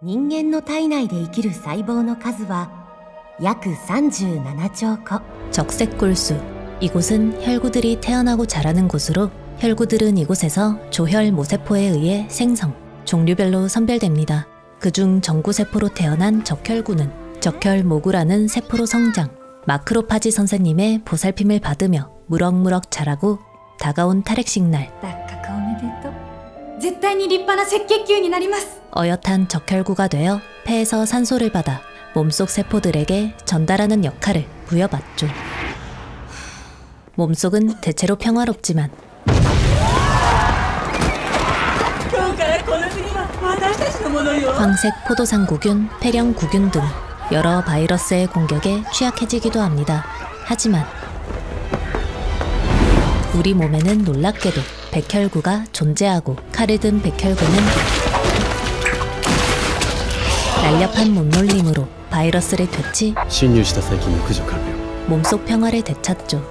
人間の体内で生きる細胞の数は約37兆個. 적색골수. 이곳은 혈구들이 태어나고 자라는 곳으로 혈구들은 이곳에서 조혈 모세포에 의해 생성, 종류별로 선별됩니다. 그중 정구세포로 태어난 적혈구는 적혈모구라는 세포로 성장, 마크로파지 선생님의 보살핌을 받으며 무럭무럭 자라고 다가온 탈핵식 날 어엿한 적혈구가 되어 폐에서 산소를 받아 몸속 세포들에게 전달하는 역할을 부여받죠. 몸속은 대체로 평화롭지만 황색 포도상구균, 폐렴구균 등 여러 바이러스의 공격에 취약해지기도 합니다. 하지만 우리 몸에는 놀랍게도 백혈구가 존재하고 칼을 든 백혈구는 날렵한 몸놀림으로 바이러스를 되치 몸속 평화를 되찾죠.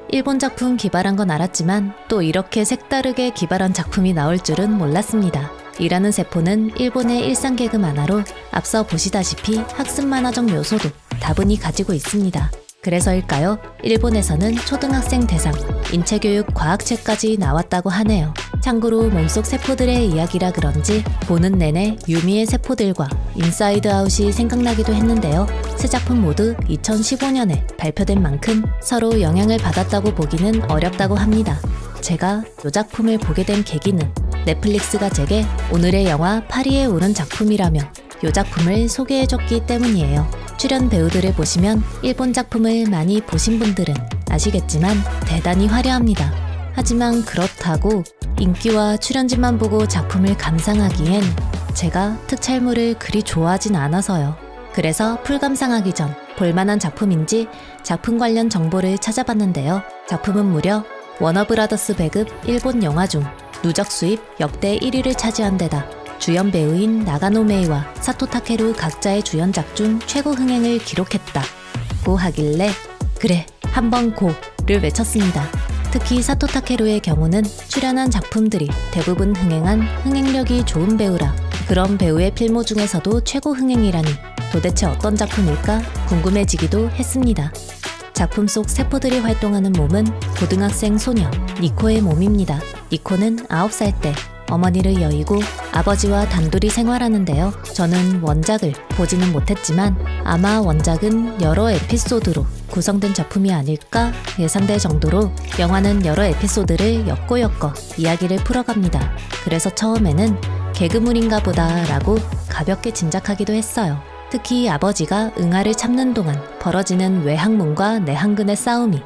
일본 작품 기발한 건 알았지만 또 이렇게 색다르게 기발한 작품이 나올 줄은 몰랐습니다. 이라는 세포는 일본의 일상 개그 만화로 앞서 보시다시피 학습 만화적 요소도 다분히 가지고 있습니다. 그래서일까요? 일본에서는 초등학생 대상 인체교육 과학책까지 나왔다고 하네요. 참고로 몸속 세포들의 이야기라 그런지 보는 내내 유미의 세포들과 인사이드 아웃이 생각나기도 했는데요. 세 작품 모두 2015년에 발표된 만큼 서로 영향을 받았다고 보기는 어렵다고 합니다. 제가 이 작품을 보게 된 계기는 넷플릭스가 제게 오늘의 영화 파리에 오른 작품이라며 이 작품을 소개해줬기 때문이에요. 출연 배우들을 보시면 일본 작품을 많이 보신 분들은 아시겠지만 대단히 화려합니다. 하지만 그렇다고 인기와 출연진만 보고 작품을 감상하기엔 제가 특촬물을 그리 좋아하진 않아서요. 그래서 풀감상하기 전 볼만한 작품인지 작품 관련 정보를 찾아봤는데요. 작품은 무려 워너브라더스 배급 일본 영화 중 누적 수입 역대 1위를 차지한 데다 주연 배우인 나가노 메이와 사토 타케루 각자의 주연작 중 최고 흥행을 기록했다고 하길래 그래 한번 고를 외쳤습니다. 특히 사토 타케루의 경우는 출연한 작품들이 대부분 흥행한 흥행력이 좋은 배우라 그런 배우의 필모 중에서도 최고 흥행이라니 도대체 어떤 작품일까 궁금해지기도 했습니다. 작품 속 세포들이 활동하는 몸은 고등학생 소녀 니코의 몸입니다. 니코는 9살 때 어머니를 여의고 아버지와 단둘이 생활하는데요. 저는 원작을 보지는 못했지만 아마 원작은 여러 에피소드로 구성된 작품이 아닐까 예상될 정도로 영화는 여러 에피소드를 엮어 이야기를 풀어갑니다. 그래서 처음에는 개그물인가 보다 라고 가볍게 짐작하기도 했어요. 특히 아버지가 응아를 참는 동안 벌어지는 외항문과 내항근의 싸움이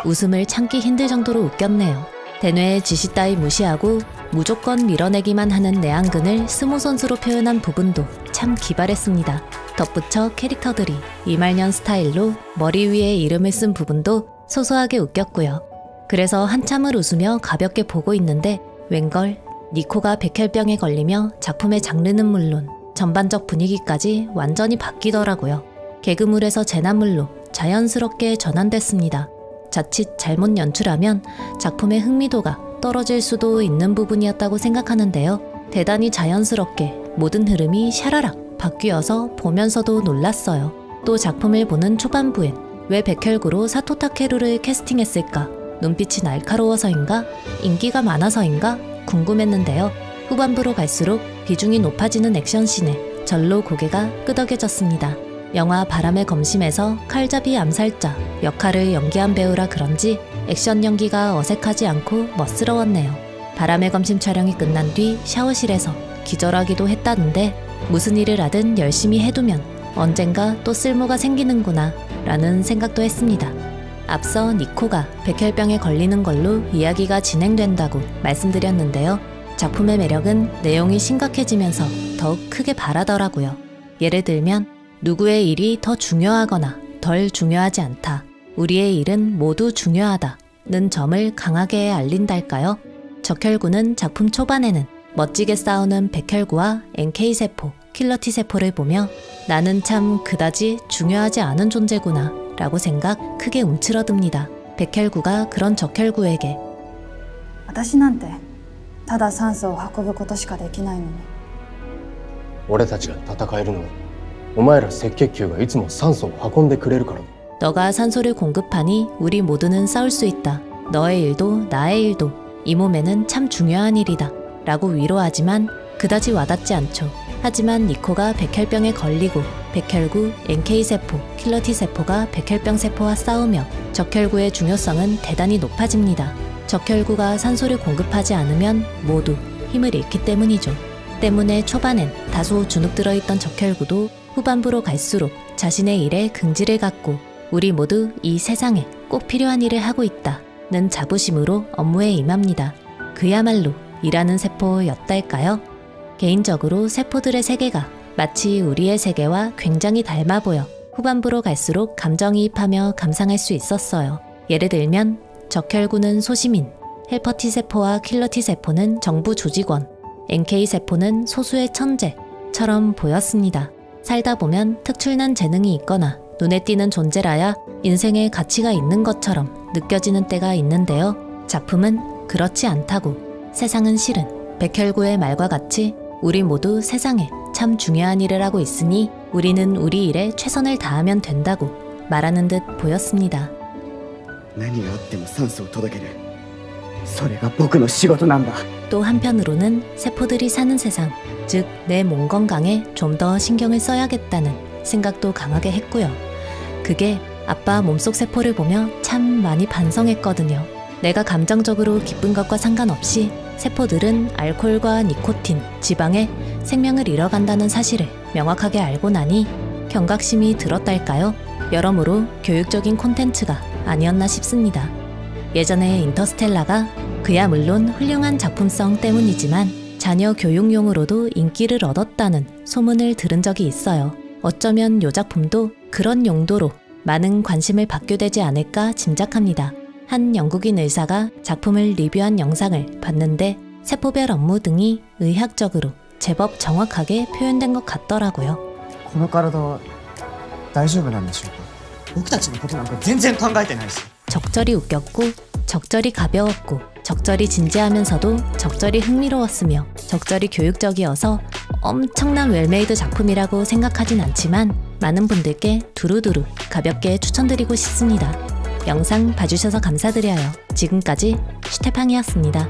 웃음을 참기 힘들 정도로 웃겼네요. 대뇌의 지시 따위 무시하고 무조건 밀어내기만 하는 내항근을 스모선수로 표현한 부분도 참 기발했습니다. 덧붙여 캐릭터들이 이말년 스타일로 머리 위에 이름을 쓴 부분도 소소하게 웃겼고요. 그래서 한참을 웃으며 가볍게 보고 있는데 웬걸 니코가 백혈병에 걸리며 작품의 장르는 물론 전반적 분위기까지 완전히 바뀌더라고요. 개그물에서 재난물로 자연스럽게 전환됐습니다. 자칫 잘못 연출하면 작품의 흥미도가 떨어질 수도 있는 부분이었다고 생각하는데요. 대단히 자연스럽게 모든 흐름이 샤라락 바뀌어서 보면서도 놀랐어요. 또 작품을 보는 초반부엔 왜 백혈구로 사토 타케루를 캐스팅했을까? 눈빛이 날카로워서인가? 인기가 많아서인가? 궁금했는데요. 후반부로 갈수록 비중이 높아지는 액션씬에 절로 고개가 끄덕여졌습니다. 영화 바람의 검심에서 칼잡이 암살자 역할을 연기한 배우라 그런지 액션 연기가 어색하지 않고 멋스러웠네요. 바람의 검심 촬영이 끝난 뒤 샤워실에서 기절하기도 했다는데 무슨 일을 하든 열심히 해두면 언젠가 또 쓸모가 생기는구나 라는 생각도 했습니다. 앞서 니코가 백혈병에 걸리는 걸로 이야기가 진행된다고 말씀드렸는데요. 작품의 매력은 내용이 심각해지면서 더욱 크게 바라더라고요. 예를 들면 누구의 일이 더 중요하거나 덜 중요하지 않다. 우리의 일은 모두 중요하다는 점을 강하게 알린달까요? 적혈구는 작품 초반에는 멋지게 싸우는 백혈구와 NK세포, 킬러 T세포를 보며 나는 참 그다지 중요하지 않은 존재구나 라고 생각 크게 움츠러듭니다. 백혈구가 그런 적혈구에게 私なんてただ酸素を運ぶことしかできないのに。俺たちが戦えるのはお前ら赤血球がいつも酸素を運んでくれるからだ。 너가 산소를 공급하니 우리 모두는 싸울 수 있다. 너의 일도 나의 일도 이 몸에는 참 중요한 일이다. 라고 위로하지만 그다지 와닿지 않죠. 하지만 니코가 백혈병에 걸리고 백혈구, NK세포, 킬러 T세포가 백혈병 세포와 싸우며 적혈구의 중요성은 대단히 높아집니다. 적혈구가 산소를 공급하지 않으면 모두 힘을 잃기 때문이죠. 때문에 초반엔 다소 주눅 들어있던 적혈구도 후반부로 갈수록 자신의 일에 긍지를 갖고 우리 모두 이 세상에 꼭 필요한 일을 하고 있다는 자부심으로 업무에 임합니다. 그야말로 일하는 세포였달까요? 개인적으로 세포들의 세계가 마치 우리의 세계와 굉장히 닮아 보여 후반부로 갈수록 감정이입하며 감상할 수 있었어요. 예를 들면 적혈구는 소시민, 헬퍼 T세포와 킬러 T세포는 정부 조직원, NK세포는 소수의 천재처럼 보였습니다. 살다 보면 특출난 재능이 있거나 눈에 띄는 존재라야 인생에 가치가 있는 것처럼 느껴지는 때가 있는데요. 작품은 그렇지 않다고, 세상은 실은 백혈구의 말과 같이 우리 모두 세상에 참 중요한 일을 하고 있으니 우리는 우리 일에 최선을 다하면 된다고 말하는 듯 보였습니다. 何があっても酸素を届ける。それが僕の仕事なんだ。 또 한편으로는 세포들이 사는 세상, 즉 내 몸 건강에 좀 더 신경을 써야겠다는 생각도 강하게 했고요. 그게 아빠 몸속 세포를 보며 참 많이 반성했거든요. 내가 감정적으로 기쁜 것과 상관없이 세포들은 알코올과 니코틴, 지방에 생명을 잃어간다는 사실을 명확하게 알고 나니 경각심이 들었달까요? 여러모로 교육적인 콘텐츠가 아니었나 싶습니다. 예전에 인터스텔라가 그야 물론 훌륭한 작품성 때문이지만 자녀 교육용으로도 인기를 얻었다는 소문을 들은 적이 있어요. 어쩌면 요 작품도 그런 용도로 많은 관심을 받게 되지 않을까 짐작합니다. 한 영국인 의사가 작품을 리뷰한 영상을 봤는데 세포별 업무 등이 의학적으로 제법 정확하게 표현된 것 같더라고요. この体は大丈夫なんでしょうか。僕たちのことなんか全然考えてないし。 적절히 웃겼고 적절히 가벼웠고 적절히 진지하면서도 적절히 흥미로웠으며 적절히 교육적이어서 엄청난 웰메이드 작품이라고 생각하진 않지만 많은 분들께 두루두루 가볍게 추천드리고 싶습니다. 영상 봐주셔서 감사드려요. 지금까지 슈테팡이었습니다.